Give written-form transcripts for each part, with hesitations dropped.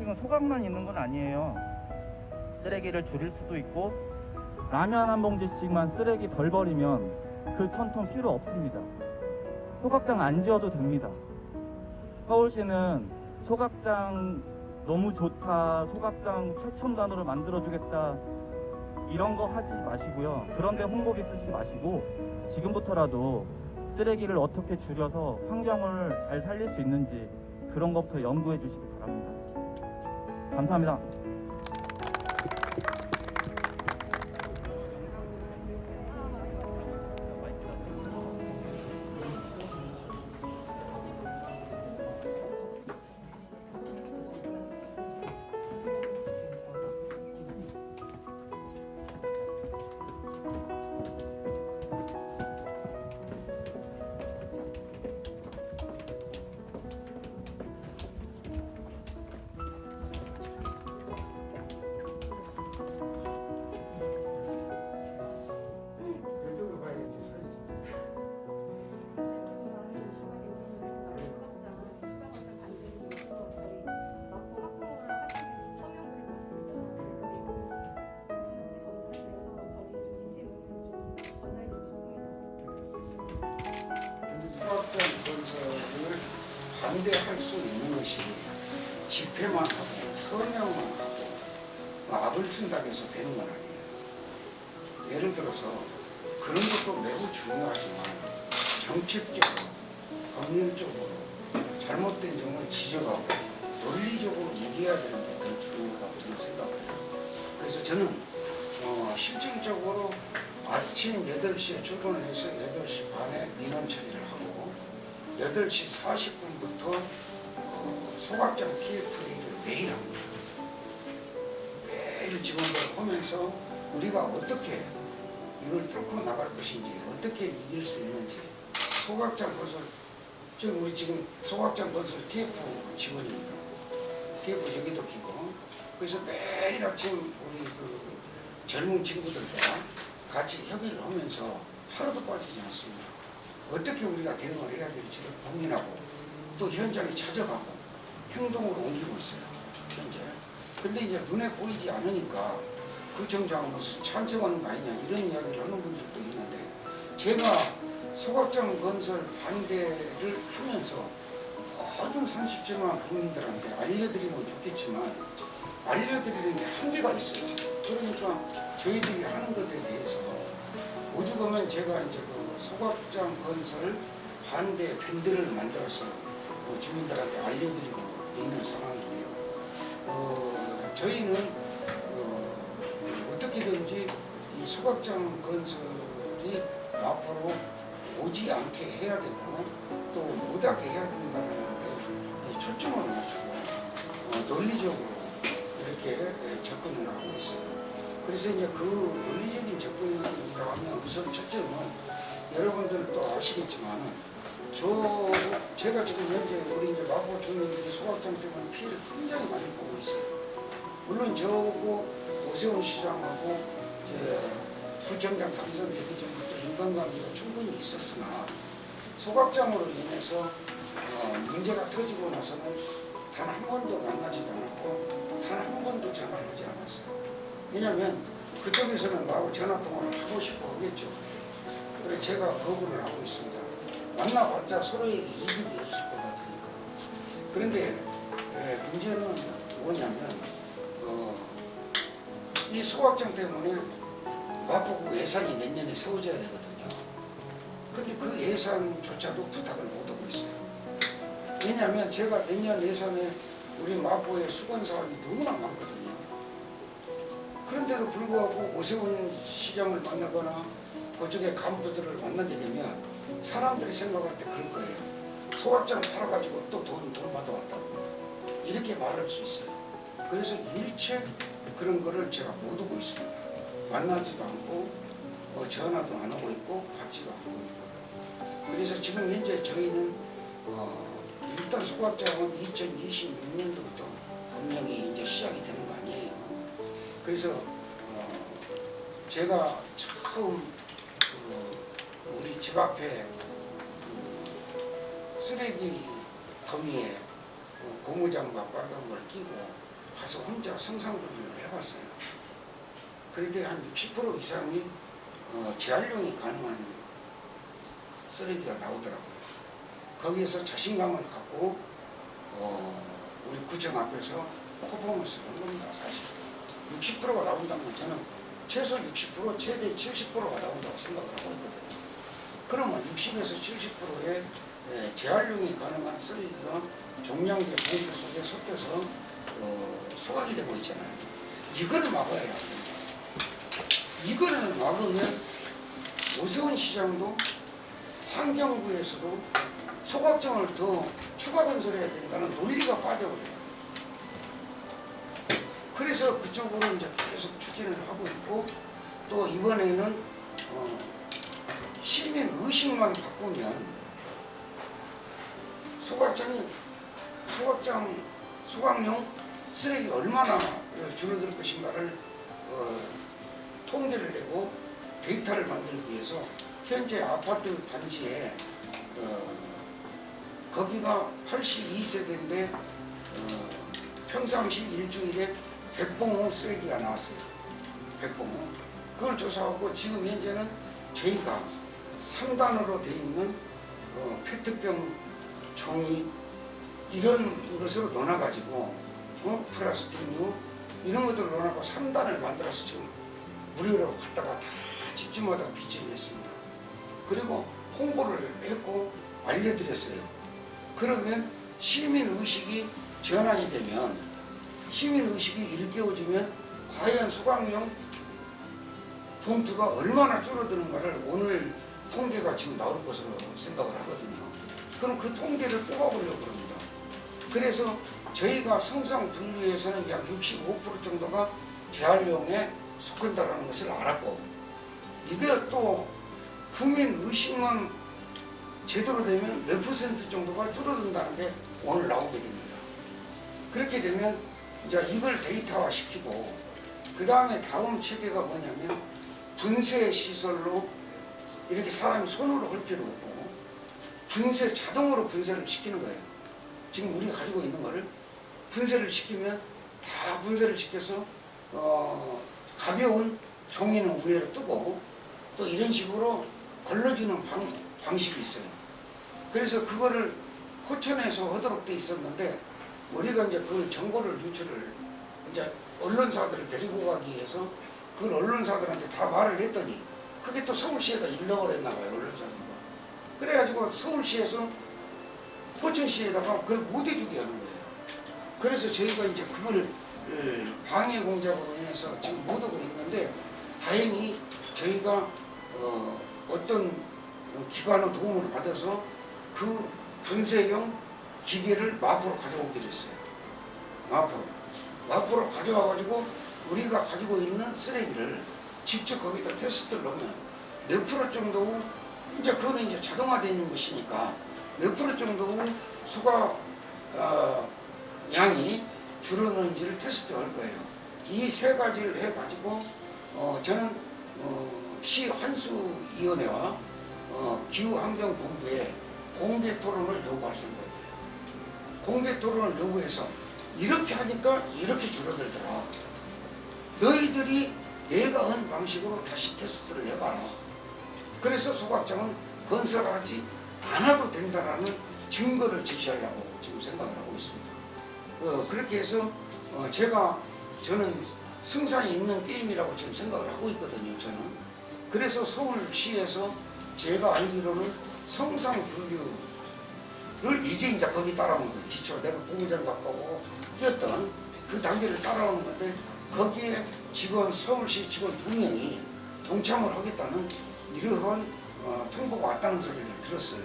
플라스틱은 소각만 있는 건 아니에요. 쓰레기를 줄일 수도 있고, 라면 한 봉지씩만 쓰레기 덜 버리면 그 1000톤 필요 없습니다. 소각장 안 지어도 됩니다. 서울시는 소각장 너무 좋다, 소각장 최첨단으로 만들어주겠다, 이런 거 하지 마시고요. 그런데 홍보비 쓰지 마시고 지금부터라도 쓰레기를 어떻게 줄여서 환경을 잘 살릴 수 있는지 그런 것부터 연구해 주시기 바랍니다. 감사합니다. 건설을 반대할 수 있는 것이 집회만 하고 서명만 하고 악을 쓴다고 해서 되는 건 아니에요. 예를 들어서 그런 것도 매우 중요하지만 정책적으로, 법률적으로 잘못된 점을 지적하고 논리적으로 얘기해야 되는 게 더 중요하다고 저는 생각해요. 그래서 저는 실질적으로 아침 8시에 출근을 해서 8시 반에 민원 처리를 하고 8시 40분부터 소각장 TF를 매일 합니다. 매일 직원들 하면서 우리가 어떻게 이걸 뚫고 나갈 것인지, 어떻게 이길 수 있는지, 소각장 건설, 우리 지금 소각장 건설 TF 직원입니다. TF 저기도 끼고, 그래서 매일 아침 우리 그 젊은 친구들과 같이 협의를 하면서 하루도 빠지지 않습니다. 어떻게 우리가 대응을 해야 될지를 고민하고 또 현장에 찾아가고 행동으로 옮기고 있어요, 현재. 근데 이제 눈에 보이지 않으니까 구청장은 무슨 찬성하는 거 아니냐 이런 이야기를 하는 분들도 있는데, 제가 소각장 건설 반대를 하면서 모든 30만 국민들한테 알려드리면 좋겠지만 알려드리는 게 한계가 있어요. 그러니까 저희들이 하는 것에 대해서 오죽하면 제가 이제 그 소각장 건설 반대 밴드를 만들어서 주민들한테 알려드리고 있는 상황이고요. 저희는 어떻게든지 이 소각장 건설이 앞으로 오지 않게 해야 되고 또 못하게 해야 된다는 데 초점을 맞추고 논리적으로 이렇게 접근을 하고 있어요. 그래서 이제 그 논리적인 접근이라고 하면 우선 첫째는 여러분들도 아시겠지만 제가 지금 현재 우리 이제 마포 주민들이 소각장 때문에 피해를 굉장히 많이 보고 있어요. 물론 저하고 오세훈 시장하고 이제 부청장 당선되기 전부터 인간관계가 충분히 있었으나 소각장으로 인해서 문제가 터지고 나서는 단 한 번도 만나지도 않았고 단 한 번도 전화를 하지 않았어요. 왜냐하면 그쪽에서는 나하고 전화통화를 하고 싶어 하겠죠. 그래서 제가 거부를 하고 있습니다. 만나봤자 서로에게 이득이 없을 것 같으니까. 그런데 문제는 뭐냐면 이 소각장 때문에 마포구 예산이 내년에 세워져야 되거든요. 그런데 그 예산조차도 부탁을 못하고 있어요. 왜냐하면 제가 내년 예산에 우리 마포의 수건 사업이 너무나 많거든요. 그런데도 불구하고 오세훈 시장을 만나거나 그쪽의 간부들을 만나게 되면 사람들이 생각할 때 그럴 거예요. 소각장 팔아가지고 또 돈 받아왔다고 이렇게 말할 수 있어요. 그래서 일체 그런 거를 제가 못 하고 있습니다. 만나지도 않고 전화도 안 하고 있고 받지도 않고 있고. 그래서 지금 현재 저희는 일단 소각장은 2026년도부터 분명히 이제 시작이 되는 거 아니에요. 그래서 제가 처음 우리 집 앞에 쓰레기 더미에 고무장갑 빨간 걸 끼고 가서 혼자 성상분리를 해봤어요. 그런데 한 60% 이상이 재활용이 가능한 쓰레기가 나오더라고요. 거기에서 자신감을 갖고 우리 구청 앞에서 퍼포먼스를 한 겁니다. 사실 60%가 나온다면 저는 최소 60%, 최대 70%가 나온다고 생각을 하고 있거든요. 그러면 60에서 70%의 재활용이 가능한 쓰레기가 종량제 봉투 속에 섞여서 소각이 되고 있잖아요. 이거를 막아야 합니다. 이거를 막으면 오세훈 시장도 환경부에서도 소각장을 더 추가 건설해야 된다는 논리가 빠져버려요. 그래서 그쪽으로 이제 계속 추진을 하고 있고, 또 이번에는 시민 의식만 바꾸면 소각용 쓰레기 얼마나 줄어들 것인가를 통계를 내고 데이터를 만들기 위해서 현재 아파트 단지에 거기가 82세대인데 평상시 일주일에 100봉 쓰레기가 나왔어요. 100봉. 그걸 조사하고 지금 현재는 저희가 3단으로 되어 있는 페트병, 종이 이런 것으로 넣어가지고 플라스틱류 이런 것들을 넣어놓고 3단을 만들어서 지금 무료로 갖다가 다 집집마다 비치를 했습니다. 그리고 홍보를 했고 알려드렸어요. 그러면 시민의식이 전환이 되면, 시민의식이 일깨워지면 과연 소각용 봉투가 얼마나 줄어드는가를 오늘 통계가 지금 나올 것으로 생각을 하거든요. 그럼 그 통계를 뽑아보려고 합니다. 그래서 저희가 성상분류에서는 약 65% 정도가 재활용에 속한다는 것을 알았고, 이게 또 국민의식만 제대로 되면 몇 % 정도가 줄어든다는 게 오늘 나오게 됩니다. 그렇게 되면 이제 이걸 데이터화 시키고, 그 다음에 다음 체계가 뭐냐면 분쇄 시설로 이렇게 사람이 손으로 할 필요 없고 자동으로 분쇄를 시키는 거예요. 지금 우리가 가지고 있는 거를 분쇄를 시키면 다 분쇄를 시켜서 가벼운 종이는 위에로 뜨고 또 이런 식으로 걸러지는 방식이 있어요. 그래서 그거를 호천에서 하도록 돼 있었는데 우리가 이제 그 정보를 유출을 이제 언론사들을 데리고 가기 위해서 그 언론사들한테 다 말을 했더니 그게 또 서울시에다 일러버렸나 봐요, 언론사들과. 그래가지고 서울시에서 호천시에다가 그걸 못 해주게 하는 거예요. 그래서 저희가 이제 그거를 방해 공작으로 인해서 지금 못 하고 있는데, 다행히 저희가 어떤 기관의 도움을 받아서 그 분쇄용 기계를 마포로 가져오기로 했어요. 마포로 가져와가지고 우리가 가지고 있는 쓰레기를 직접 거기다 테스트를 넣으면 몇 프로 정도, 이제 그거는 이제 자동화되어 있는 것이니까 몇 프로 정도 소각 양이 줄어드는지를 테스트할 거예요. 이 세 가지를 해가지고 저는 시 환수위원회와 기후환경본부에 공개 토론을 요구할 생각이에요. 공개 토론을 요구해서 이렇게 하니까 이렇게 줄어들더라. 너희들이 내가 한 방식으로 다시 테스트를 해봐라. 그래서 소각장은 건설하지 않아도 된다라는 증거를 제시하려고 지금 생각을 하고 있습니다. 그렇게 해서 저는 승산이 있는 게임이라고 지금 생각을 하고 있거든요. 저는. 그래서 서울시에서 제가 알기로는 성상분류를 이제 거기 따라오는 거예요. 기초 내가 공무장갑하고 뛰었던 그 단계를 따라오는 건데, 거기에 서울시 직원 2명이 동참을 하겠다는 이러한 통보가 왔다는 소리를 들었어요.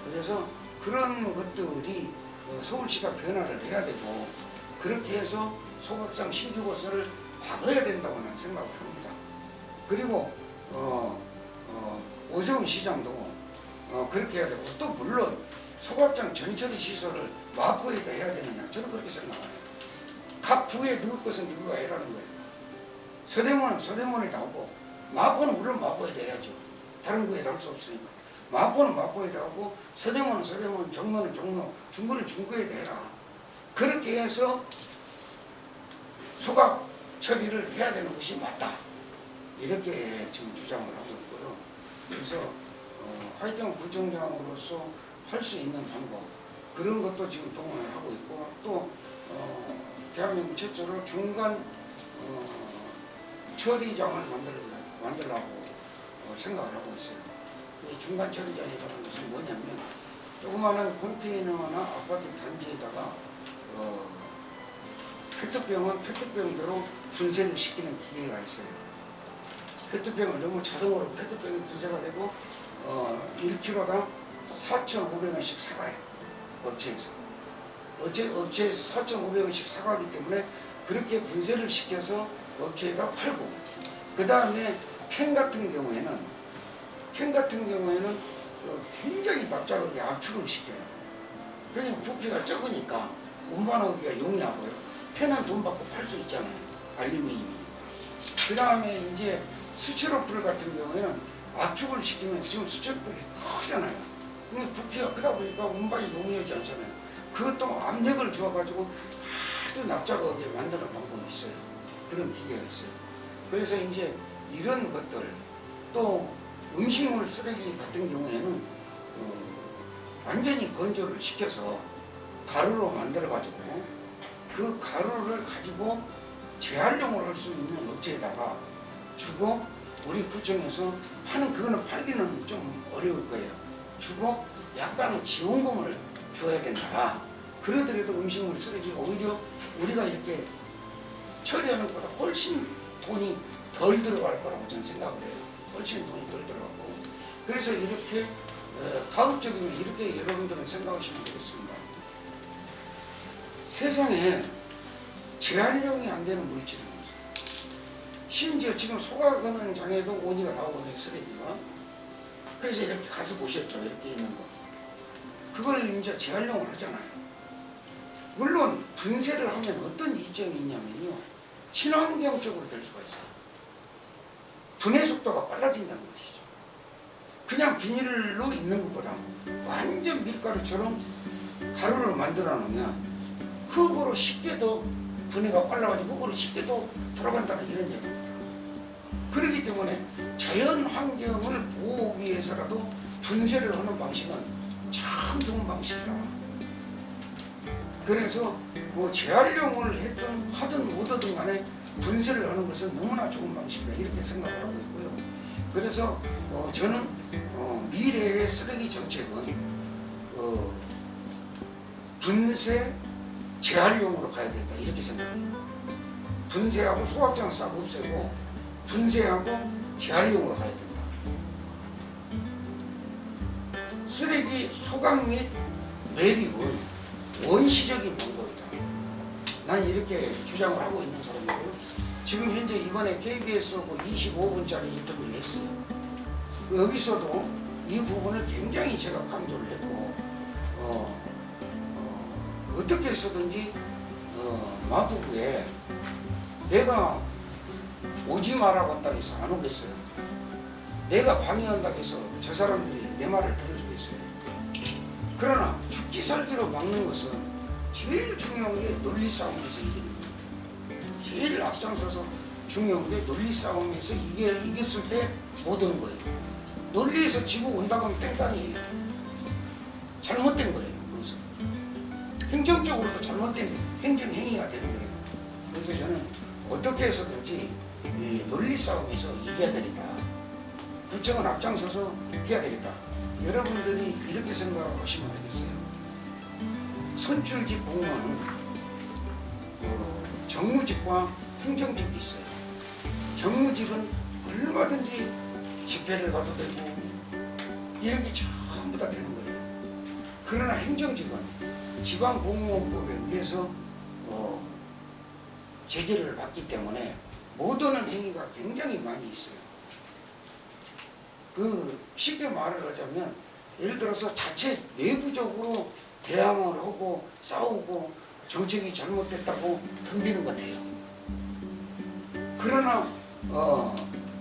그래서 그런 것들이 서울시가 변화를 해야 되고, 그렇게 해서 소각장 신규 건설을 막아야 된다고는 생각을 합니다. 그리고 오세훈 시장도 그렇게 해야 되고, 또 물론 소각장 전처리 시설을 마포에다 해야 되느냐, 저는 그렇게 생각해요. 각 구에 누구 것은 누구가 해라는 거예요. 서대문은 서대문에다 하고, 마포는 물론 마포에다 해야죠. 다른 구에다 할 수 없으니까. 마포는 마포에다 하고, 서대문은 서대문, 종로는 종로, 중구는 중구에다 해라. 그렇게 해서 소각 처리를 해야 되는 것이 맞다. 이렇게 지금 주장을 하고 있고요. 그래서 하여튼 구청장으로서 할 수 있는 방법 그런 것도 지금 동원을 하고 있고 또 대한민국 최초로 중간 처리장을 만들려고 생각을 하고 있어요. 이 중간 처리장이라는 것은 뭐냐면 조그마한 컨테이너나 아파트 단지에다가 페트병은 페트병대로 분쇄를 시키는 기계가 있어요. 페트병을 넣으면 자동으로 페트병이 분쇄가 되고 1kg당 4,500원씩 사가요. 업체에서. 업체에서 4,500원씩 사가기 때문에 그렇게 분쇄를 시켜서 업체에다 팔고 그 다음에 캔 같은 경우에는 굉장히 납작하게 압축을 시켜요. 그러니까 부피가 적으니까 운반하기가 용이하고요. 캔은 돈 받고 팔 수 있잖아요. 알루미늄이니까. 그 다음에 이제 수치로풀 같은 경우에는 압축을 시키면 지금 수치로풀이 크잖아요. 근데 부피가 크다 보니까 운반이 용이하지 않잖아요. 그것도 압력을 주어가지고 아주 납작하게 만드는 방법이 있어요. 그런 기계가 있어요. 그래서 이제 이런 것들 또 음식물 쓰레기 같은 경우에는 완전히 건조를 시켜서 가루로 만들어가지고 그 가루를 가지고 재활용을 할 수 있는 업체에다가 주고 우리 구청에서 파는 그거는 팔기는 좀 어려울 거예요. 주고 약간의 지원금을 줘야 된다. 그러더라도 음식물 쓰레기 오히려 우리가 이렇게 처리하는 것보다 훨씬 돈이 덜 들어갈 거라고 저는 생각을 해요. 훨씬 돈이 덜 들어가고 그래서 이렇게 가급적이면 이렇게 여러분들은 생각하시면 되겠습니다. 세상에 재활용이 안 되는 물질은 없어요. 심지어 지금 소각하는 장에도 원이가 나오거든요. 쓰레기가. 그래서 이렇게 가서 보셨죠. 이렇게 있는 거. 그걸 이제 재활용을 하잖아요. 물론 분쇄를 하면 어떤 이점이 있냐면요. 친환경적으로 될 수가 있어요. 분해 속도가 빨라진다는 것이죠. 그냥 비닐로 있는 것보다 완전 밀가루처럼 가루를 만들어 놓으면 흙으로 쉽게 더 분해가 빨라가지고 흙으로 쉽게 더 돌아간다는 이런 얘기입니다. 그렇기 때문에 자연 환경을 보호하기 위해서라도 분쇄를 하는 방식은 참 좋은 방식이다. 그래서 뭐 재활용을 하든 못하든 간에 분쇄를 하는 것은 너무나 좋은 방식이다. 이렇게 생각을 하고 있고요. 그래서 저는 미래의 쓰레기 정책은 분쇄, 재활용으로 가야 된다. 이렇게 생각합니다. 분쇄하고 소각장 싹 없애고 분쇄하고 재활용으로 가야 된다. 쓰레기 소각 및 매립은 원시적인 방법이다. 난 이렇게 주장을 하고 있는 사람이고요. 지금 현재 이번에 KBS하고 25분짜리 인터뷰를 했어요. 여기서도 이 부분을 굉장히 제가 강조를 했고 어떻게 해서든지 마포구에 내가 오지 마라고 한다고 해서 안 오겠어요. 내가 방해한다고 해서 저 사람들이 내 말을 들어주겠어요. 그러나 죽기 살기로 막는 것은 제일 중요한 게 논리 싸움에서 이기는 거예요. 제일 앞장서서 중요한 게 논리 싸움에서 이겼을 때 못 오는 거예요. 논리에서 지고 온다고 하면 땡깡이에요. 잘못된 거예요. 그것은. 행정적으로도 잘못된 행정행위가 되는 거예요. 그래서 저는 어떻게 해서든지 이 논리 싸움에서 이겨야 되겠다. 구청은 앞장서서 해야 되겠다. 여러분들이 이렇게 생각하시면 되겠어요. 선출직 공무원은 정무직과 행정직이 있어요. 정무직은 얼마든지 집회를 가도 되고 이런 게 전부 다 되는 거예요. 그러나 행정직은 지방공무원법에 의해서 제재를 받기 때문에 못 오는 행위가 굉장히 많이 있어요. 쉽게 말을 하자면 예를 들어서 자체 내부적으로 대항을 하고 싸우고 정책이 잘못됐다고 덤비는 것 같아요. 그러나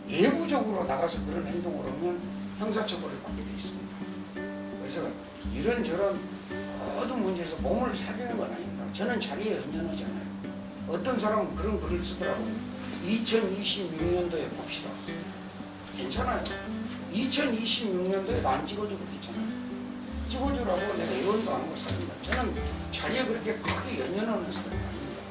예부적으로 나가서 그런 행동을 하면 형사처벌을 받게 되어 있습니다. 그래서 이런저런 모든 문제에서 몸을 살리는 건 아닙니다. 저는 자리에 연연하잖아요. 어떤 사람은 그런 글을 쓰더라고요. 2026년도에 봅시다. 괜찮아요. 2026년도에 안 찍어줘도 괜찮아요. 찍어주라고 내가 예언도 안 하고 삽니다. 저는 자리에 그렇게 크게 연연하는 사람이 아닙니다.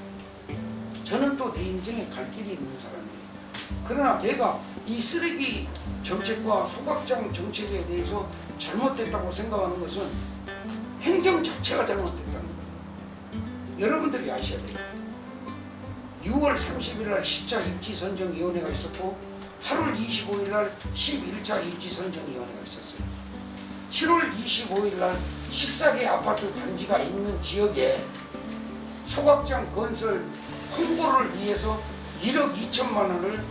저는 또 내 인생에 갈 길이 있는 사람이에요. 그러나 내가 이 쓰레기 정책과 소각장 정책에 대해서 잘못됐다고 생각하는 것은 행정 자체가 잘못됐다는 거예요. 여러분들이 아셔야 돼요. 6월 30일 날 10차 입지선정위원회가 있었고 8월 25일 날 11차 입지선정위원회가 있었어요. 7월 25일 날 14개 아파트 단지가 있는 지역에 소각장 건설 홍보를 위해서 1억 2천만 원을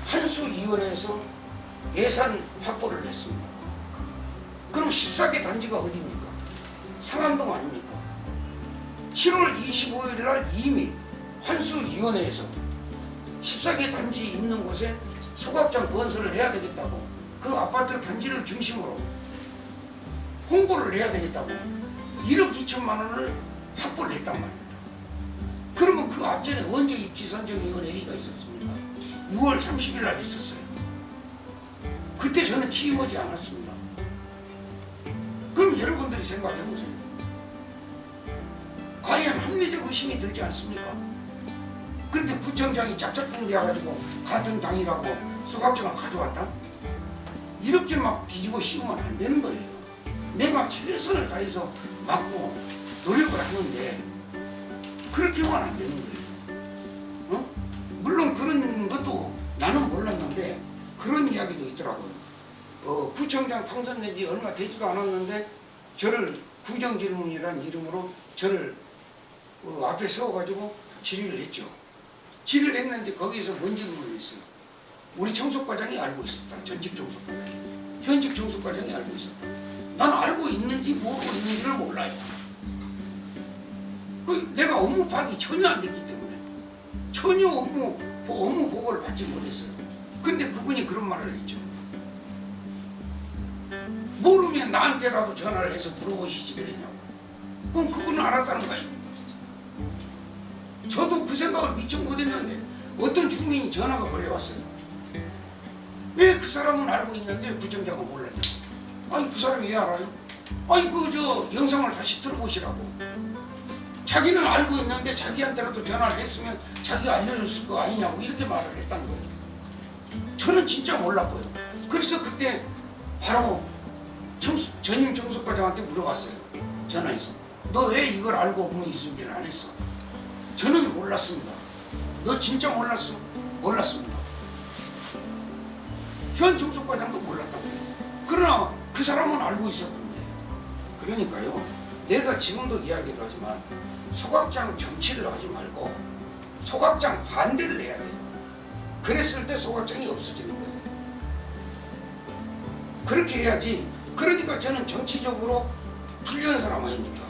한수위원회에서 예산 확보를 했습니다. 그럼 14개 단지가 어디입니까? 상암동 아닙니까? 7월 25일 날 이미 환수위원회에서 14개 단지 있는 곳에 소각장 건설을 해야 되겠다고 그 아파트 단지를 중심으로 홍보를 해야 되겠다고 1억 2천만 원을 확보를 했단 말입니다. 그러면 그 앞전에 언제 입지선정위원회 회의가 있었습니까? 6월 30일 날 있었어요. 그때 저는 취임하지 않았습니다. 그럼 여러분들이 생각해 보세요. 과연 합리적 의심이 들지 않습니까? 그런데 구청장이 짝짝꿍대어가지고 같은 당이라고 소각장을 가져왔다? 이렇게 막 뒤집어 씌우면 안 되는 거예요. 내가 최선을 다해서 막고 노력을 하는데 그렇게 하면 안 되는 거예요. 어? 물론 그런 것도 나는 몰랐는데 그런 이야기도 있더라고요. 구청장 당선된 지 얼마 되지도 않았는데 저를 구정질문이라는 이름으로 저를 앞에 세워가지고 질의를 했죠. 질의를 했는데 거기에서 뭔 질문을 했어요. 우리 청소과장이 알고 있었다. 전직 청소과장이. 현직 청소과장이 알고 있었다. 난 알고 있는지 모르고 있는지를 몰라요. 내가 업무 파악이 전혀 안 됐기 때문에 전혀 업무 보고를 받지 못했어요. 근데 그분이 그런 말을 했죠. 모르면 나한테라도 전화를 해서 물어보시지 그랬냐고. 그럼 그분은 알았다는 거 아닙니까? 저도 그 생각을 미처 못했는데 어떤 주민이 전화가 걸려왔어요. 왜 그 사람은 알고 있는데 구청장은 몰랐냐고. 아니 그 사람이 왜 알아요? 아니 그 영상을 다시 들어보시라고. 자기는 알고 있는데 자기한테라도 전화를 했으면 자기가 알려줬을 거 아니냐고 이렇게 말을 했다는 거예요. 저는 진짜 몰랐고요. 그래서 그때 바로 전임 청소과장한테 물어봤어요. 전화해서. 너 왜 이걸 알고 업무 이수준비를 안 했어? 저는 몰랐습니다. 너 진짜 몰랐어? 몰랐습니다. 현 청소과장도 몰랐다고요. 그러나 그 사람은 알고 있었던 거예요. 그러니까요. 내가 지금도 이야기를 하지만 소각장 정치를 하지 말고 소각장 반대를 해야 돼요. 그랬을 때 소각장이 없어지는 거예요. 그렇게 해야지. 그러니까 저는 정치적으로 불리한 사람 아닙니까?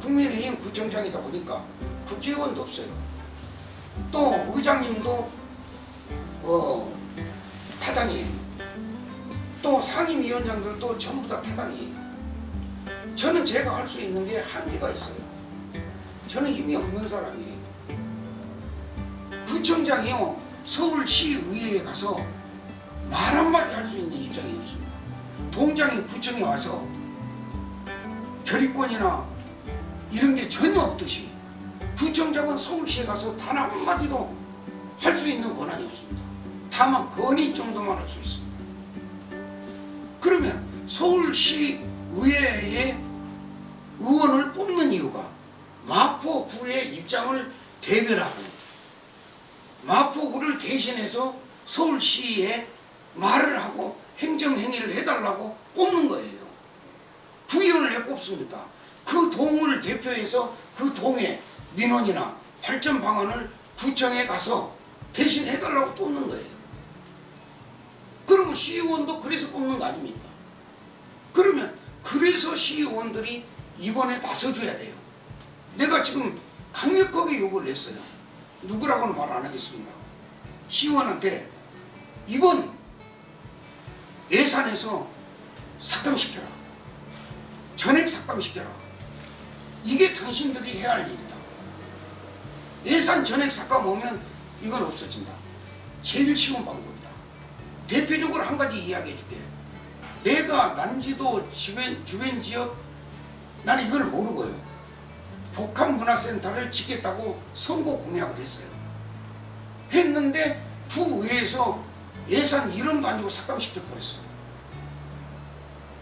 국민의힘 구청장이다 보니까 국회의원도 없어요. 또 의장님도 타당이에요. 또 상임위원장들도 전부 다 타당이에요. 저는 제가 할 수 있는 게 한계가 있어요. 저는 힘이 없는 사람이에요. 구청장이요 서울시의회에 가서 말 한마디 할 수 있는 입장이 없습니다. 동장이 구청에 와서 결의권이나 이런 게 전혀 없듯이 구청장은 서울시에 가서 단 한마디도 할 수 있는 권한이 없습니다. 다만 건의 정도만 할 수 있습니다. 그러면 서울시의회에 의원을 뽑는 이유가 마포구의 입장을 대변하고 마포구를 대신해서 서울시에 말을 하고 행정행위를 해달라고 뽑는 거예요. 구의원을 왜 뽑습니까? 그 동을 대표해서 그 동의 민원이나 발전 방안을 구청에 가서 대신 해달라고 뽑는 거예요. 그러면 시의원도 그래서 뽑는 거 아닙니까? 그러면 그래서 시의원들이 이번에 나서줘야 돼요. 내가 지금 강력하게 요구를 했어요. 누구라고는 말 안 하겠습니다. 시의원한테 이번 예산에서 삭감시켜라. 전액 삭감시켜라. 이게 당신들이 해야 할 일이다. 예산 전액 삭감 오면 이건 없어진다. 제일 쉬운 방법이다. 대표적으로 한 가지 이야기해 줄게. 내가 난지도 주변 지역, 나는 이걸 모르고요. 복합문화센터를 짓겠다고 선거 공약을 했어요. 했는데 구의회에서 예산 1원도 안 주고 삭감시켜 버렸어요.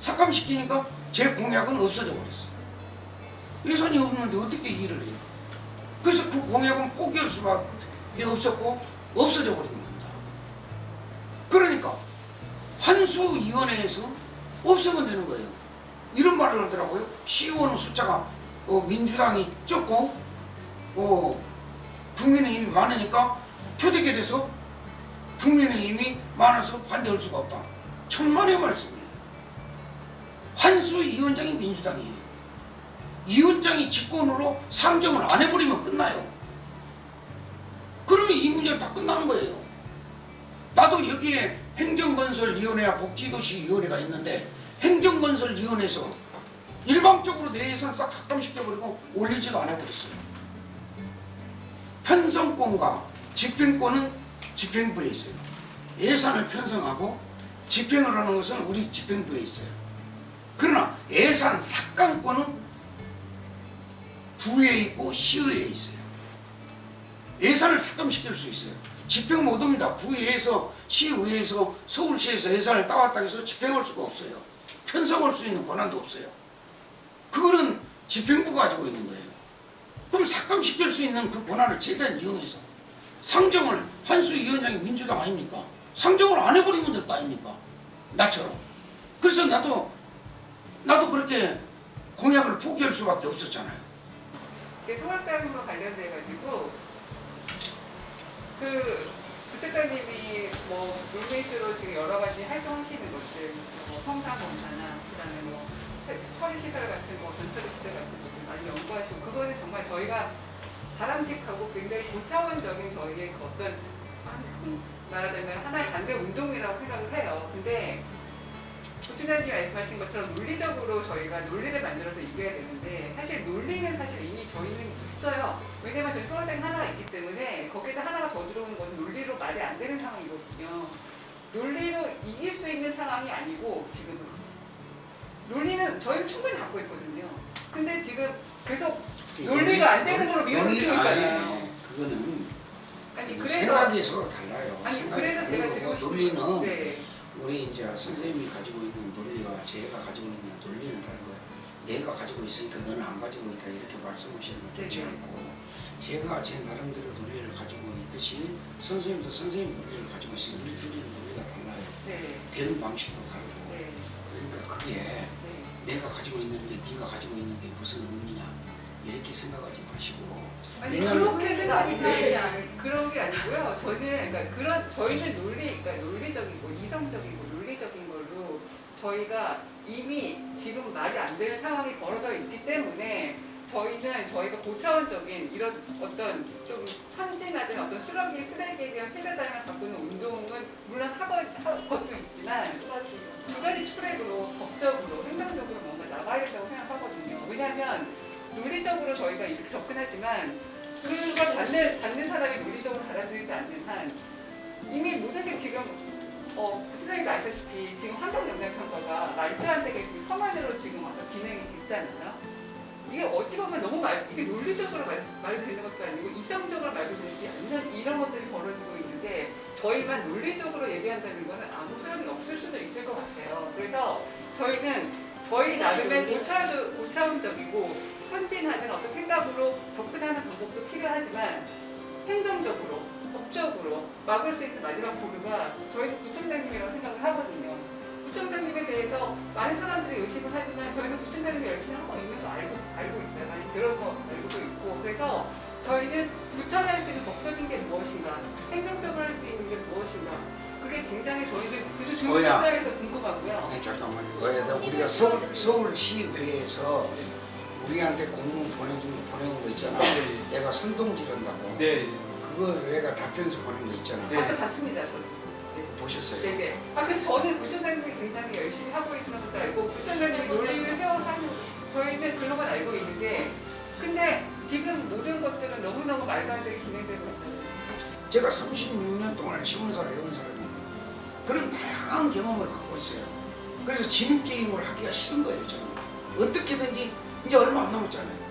삭감시키니까 제 공약은 없어져 버렸어요. 예산이 없는데 어떻게 일을 해요? 그래서 그 공약은 포기할 수밖에 없었고 없어져 버린 겁니다. 그러니까 환수위원회에서 없으면 되는 거예요. 이런 말을 하더라고요. 시의원 숫자가 민주당이 적고 국민의힘이 많으니까 표되게 돼서 국민의힘이 많아서 반대할 수가 없다. 천만의 말씀이에요. 환수위원장이 민주당이에요. 위원장이 직권으로 상정을 안 해버리면 끝나요. 그러면 이 문제는 다 끝나는 거예요. 나도 여기에 행정건설위원회와 복지도시위원회가 있는데 행정건설위원회에서 일방적으로 내 예산 싹 삭감시켜버리고 올리지도 않아버렸어요. 편성권과 집행권은 집행부에 있어요. 예산을 편성하고 집행을 하는 것은 우리 집행부에 있어요. 그러나 예산 삭감권은 구에 있고 시의회에 있어요. 예산을 삭감시킬 수 있어요. 집행 못합니다. 구의회에서 시의회에서 서울시에서 예산을 따왔다 해서 집행할 수가 없어요. 편성할 수 있는 권한도 없어요. 그거는 집행부가 가지고 있는 거예요. 그럼 삭감시킬 수 있는 그 권한을 최대한 이용해서 상정을 환수위원장이 민주당 아닙니까? 상정을 안 해버리면 될 거 아닙니까? 나처럼. 그래서 나도 그렇게 공약을 포기할 수밖에 없었잖아요. 소각장과 관련돼가지고 부처장님이 룰베이스로 지금 여러 가지 활동하시는 것들, 성사검사나 그다음에 처리시설 같은 전처리시설 같은 것들 많이 연구하시고 그거는 정말 저희가 바람직하고 굉장히 고차원적인 저희의 어떤 말하자면 하나의 반대 운동이라고 생각을 해요. 근데 부처장님이 말씀하신 것처럼 논리적으로 저희가 논리를 만들어서 이겨야 되는데 사실 논리는 사실 이미 저희는 있어요. 왜냐면 저희 소각장이 하나가 있기 때문에 거기에다 하나가 더 들어오는 건 논리로 말이 안 되는 상황이거든요. 논리로 이길 수 있는 상황이 아니고 지금은 논리는 저희는 충분히 갖고 있거든요. 근데 지금 계속 논리가 안 되는 걸로 밀어붙이니까요. 그거는 아니 그래서 생각이 서로 달라요. 아니 그래서 제가 드리고 싶은 논리는 네. 우리 이제 선생님이 가지고 있는 논리와 제가 가지고 있는 논리는 다른 거예요. 내가 가지고 있으니까 너는 안 가지고 있다 이렇게 말씀하시는 건 좋지 않고 제가 제 나름대로 논리를 가지고 있듯이 선생님도 선생님 논리를 가지고 있으니 우리 둘이는 논리가 달라요. 네. 대응 방식도 다르고 네. 그러니까 그게 네. 내가 가지고 있는데 네가 가지고 있는 게 무슨 의미냐 이렇게 생각하지 마시고 아니 그렇게 생각이 그런 게 아니고요. 저희는 논리적이고 이성적이고 논리적인 걸로 저희가 이미 지금 말이 안 되는 상황이 벌어져 있기 때문에 저희가 고차원적인 이런 어떤 좀 선진화된 어떤 쓰레기에 대한 폐쇄단을 바꾸는 운동은 물론 것도 있지만 두 가지 트랙으로 법적으로 행정적으로 뭔가 나가야 된다고 생각하거든요. 왜냐하면 논리적으로 저희가 이렇게 접근하지만 그걸 받는 사람이 논리적으로 받아들이지 않는 한 이미 모든 게 지금 부처장님도 아시다시피 지금 환경영향평가가 말도 안 되게 서만으로 지금 와서 진행이 됐잖아요. 이게 어찌 보면 이게 논리적으로 말도 되는 것도 아니고 이성적으로 말도 되지 않는 이런 것들이 벌어지고 있는데 저희만 논리적으로 얘기한다는 거는 아무 소용이 없을 수도 있을 것 같아요. 그래서 저희는 저희 나름의 고차원적이고 선진하는 어떤 생각으로 접근하는 방법도 필요하지만 행정적으로, 법적으로 막을 수 있는 마지막 보루가 저희는 부총장님이라고 생각을 하거든요. 부총장님에 대해서 많은 사람들이 의심을 하지만 저희는 부총장님이 열심히 하고 있는 거 알고 있어요. 많이 들어서 알고도 있고 그래서 저희는 부처할 수 있는 법적인 게 무엇인가, 행정적으로 할 수 있는 게 무엇인가 그게 굉장히 저희는 그저 중국 입장에서 궁금하고요. 네, 잠깐만요. 우리가 서울시의회에서 우리한테 공문 보내온 거 있잖아. 내가 선동지른다고. 네. 그거 내가 답변서 보낸 거 있잖아. 네. 아까 봤습니다. 보셨어요? 네네. 그래서 저는 부총장님이 굉장히 열심히 하고 있는 것도 알고 부총장님이 논리를 세워서 하는 저희는 그런 건 알고 있는데 근데 지금 모든 것들은 너무너무 말도 안 되게 진행되고 있어요. 제가 36년 동안 시공사를 해온 사람이에요. 그런 다양한 경험을 갖고 있어요. 그래서 지능 게임을 하기가 싫은 거예요, 저는. 어떻게든지 이제 얼마 안 남았잖아요.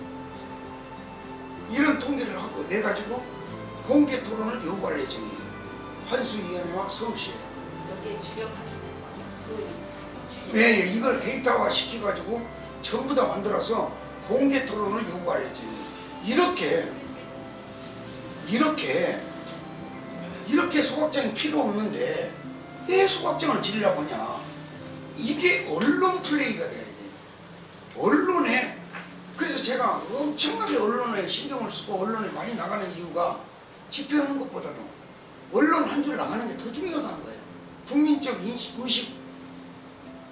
이런 통계를 하고 내가지고 공개 토론을 요구할 예정이에요. 환수위원회와 서울시에. 여기에 주력하시는 거예요. 네, 이걸 데이터화 시켜가지고 전부 다 만들어서 공개 토론을 요구할 예정이에요. 이렇게 소각장이 필요 없는데 왜 소각장을 지으려고 하냐. 이게 언론 플레이가 돼야 돼요. 언론에, 그래서 제가 엄청나게 언론에 신경을 쓰고 언론에 많이 나가는 이유가 집회하는 것보다도 언론 한 줄 나가는 게 더 중요하다는 거예요. 국민적 의식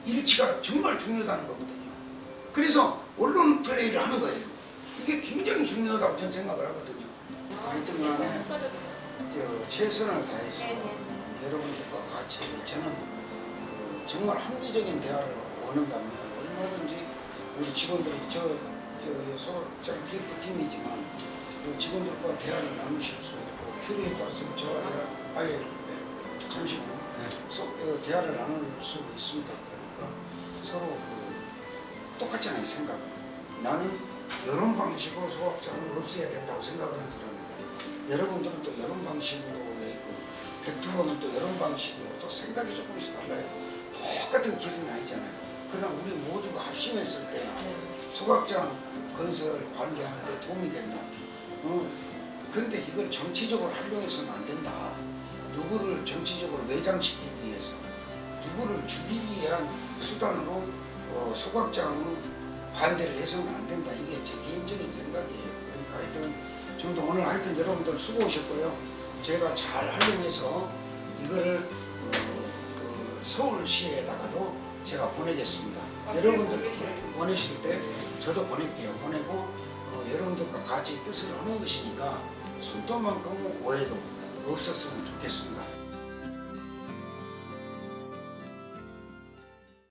일치가 정말 중요하다는 거거든요. 그래서 언론 플레이를 하는 거예요. 이게 굉장히 중요하다고 저는 생각을 하거든요. 하여튼 간에 최선을 다해서 여러분들과 같이 저는 정말 합리적인 대화를 원한다면 얼마든지 우리 직원들이 소각장 TF팀이지만 직원들과 대화를 나누실 수 있고 필요에 따라서 저와 잠시만요. 대화를 나눌 수 있습니다. 그러니까 서로 똑같잖아요, 생각. 나는 이런 방식으로 소각장을 없애야 된다고 생각하는 사람이고, 여러분들은 또 이런 방식으로 있고, 백두범은 또 이런 방식으로 또 생각이 조금씩 달라요. 똑같은 길은 아니잖아요. 그러나 우리 모두가 합심했을 때 소각장 건설 반대하는데 도움이 된다. 그런데 이걸 정치적으로 활용해서는 안 된다. 누구를 정치적으로 매장시키기 위해서, 누구를 죽이기 위한 수단으로 소각장 반대를 해서는 안 된다. 이게 제 개인적인 생각이에요. 그러니까 하여튼 저도 오늘 하여튼 여러분들 수고하셨고요. 제가 잘 활용해서 이거를 서울시에다가도 제가 보내겠습니다. 여러분들 보내실 때 저도 보낼게요. 보내고 여러분들과 같이 뜻을 하는 것이니까 손톱만큼 오해도 없었으면 좋겠습니다.